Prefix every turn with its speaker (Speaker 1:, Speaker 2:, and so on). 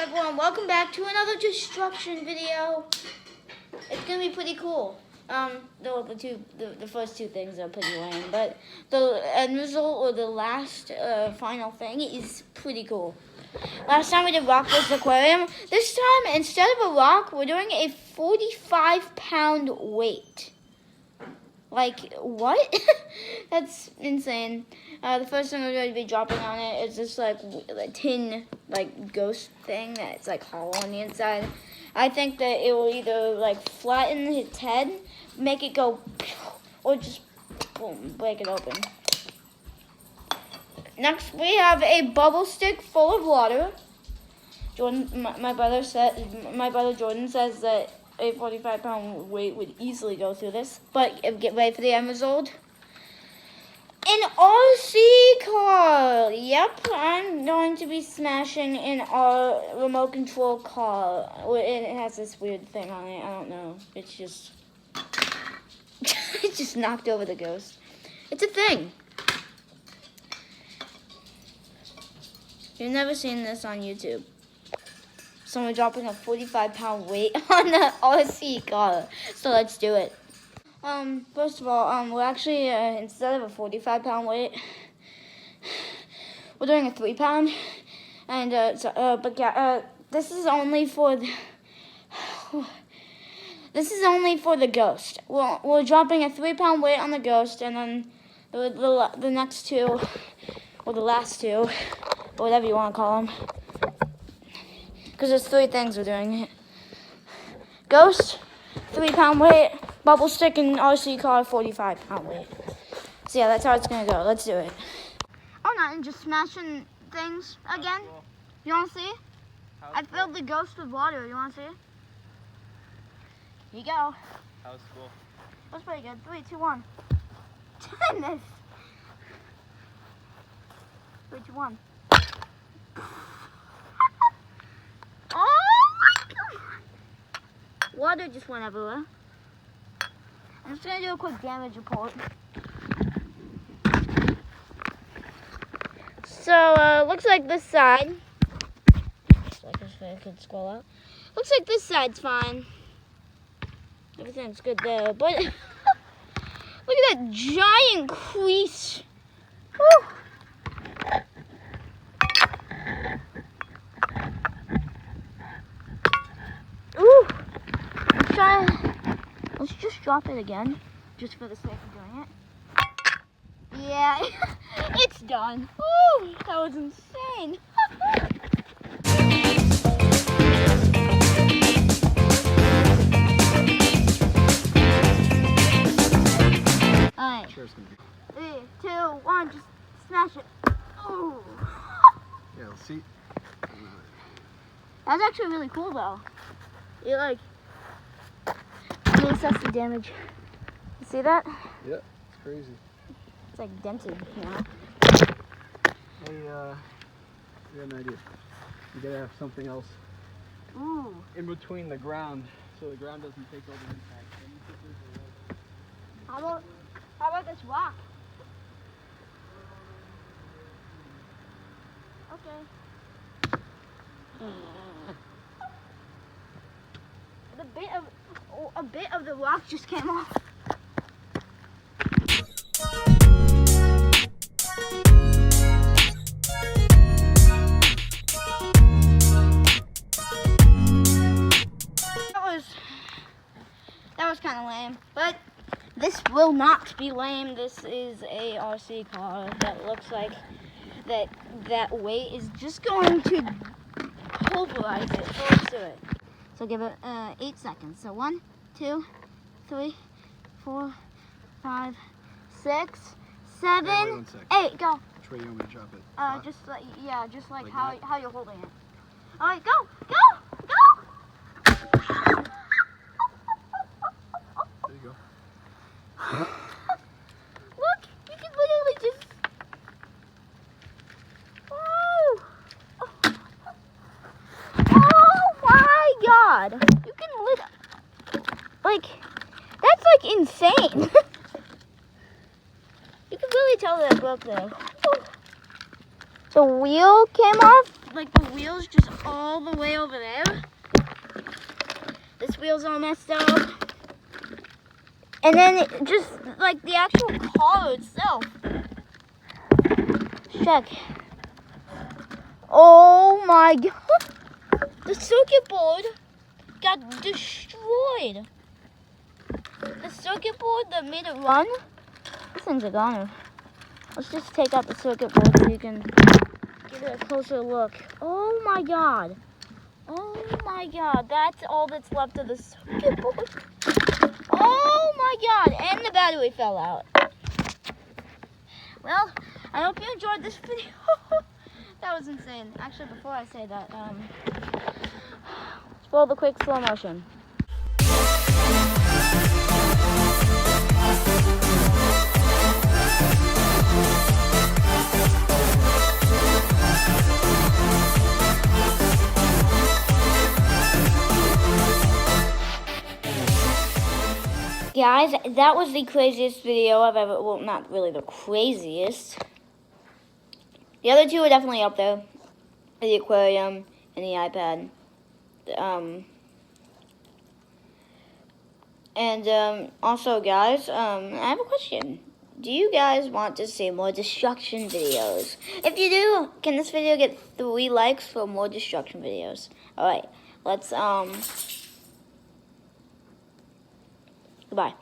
Speaker 1: everyone, welcome back to another destruction video. It's gonna be pretty cool. The first two things are pretty lame, but the end result or the last final thing is pretty cool. Last time we did Rockless Aquarium. This time, instead of a rock, we're doing a 45-pound weight. Like, what? That's insane. The first thing we're going to be dropping on it is this, like, a tin, like, ghost thing that's, like, hollow on the inside. I think that it will either, like, flatten its head, make it go, or just, boom, break it open. Next, we have a bubble stick full of water. Jordan, my brother Jordan says that a 45-pound weight would easily go through this. But get ready for the end result. An RC car. Yep, I'm going to be smashing in our remote control car. It has this weird thing on it. I don't know. It's just... it just knocked over the ghost. It's a thing. You've never seen this on YouTube. Someone dropping a 45-pound weight on the RC car. So let's do it. First of all, we're actually, instead of a 45-pound weight, we're doing a 3-pound. And, this is only for the... this is only for the ghost. We're dropping a 3-pound weight on the ghost, and then the next two, or the last two, or whatever you want to call them. Because there's 3 things we're doing. Ghost, 3-pound weight, bubble stick, and RC car, 45-pound weight. So yeah, that's how it's going to go. Let's do it. Oh, nothing. Just smashing things again. Cool. You want to see? I filled the ghost with water. You want to see? Here you go.
Speaker 2: That was cool.
Speaker 1: That's pretty good. 3, 2, 1. Goodness. 3, 2, 1. Water just went everywhere. I'm just going to do a quick damage report. So, looks like this side. Like this way I could scroll out. Looks like this side's fine. Everything's good there. But, look at that giant crease. Woo! Ooh! Let's just drop it again, just for the sake of doing it. Yeah, it's done. Woo! That was insane. Alright.
Speaker 2: Sure it's gonna be.
Speaker 1: 3, 2, 1, just smash it. Ooh.
Speaker 2: Yeah, let's see.
Speaker 1: That's actually really cool though. You like... Let me assess the damage. You see that?
Speaker 2: Yeah, it's crazy.
Speaker 1: It's like dented, you know?
Speaker 2: Hey, I got an idea. You gotta have something else
Speaker 1: Ooh.
Speaker 2: in between the ground, so the ground doesn't take all the impact.
Speaker 1: How about this rock? Okay. A bit of the rock just came off. That was kind of lame, but this will not be lame. This is a RC car that looks like that weight is just going to pulverize it. So let's do it. So give it 8 seconds. So 1, 2, 3, 4, 5, 6, 7,
Speaker 2: Wait 1 second.
Speaker 1: 8. Go.
Speaker 2: Which way do you want me to drop it?
Speaker 1: Just like
Speaker 2: Like
Speaker 1: how you're holding it. All right, go, go, go.
Speaker 2: There you go.
Speaker 1: Look, you can literally just. Oh my God! You can like that's like insane. You can really tell that broke there. The wheel came off, like the wheels just all the way over there. This wheel's all messed up. And then it just like the actual car itself. Check. Oh my god. The circuit board got destroyed. The circuit board that made it run, these things are gone. Let's just take out the circuit board so you can get a closer look. Oh my god. Oh my god, that's all that's left of the circuit board. Oh my god, and the battery fell out. Well, I hope you enjoyed this video. That was insane. Actually, before I say that, let's roll the quick slow motion. Guys, that was the craziest video I've ever, well, not really the craziest. The other two are definitely up there. The aquarium and the iPad. Also, guys, I have a question. Do you guys want to see more destruction videos? If you do, can this video get 3 likes for more destruction videos? Alright, let's, goodbye.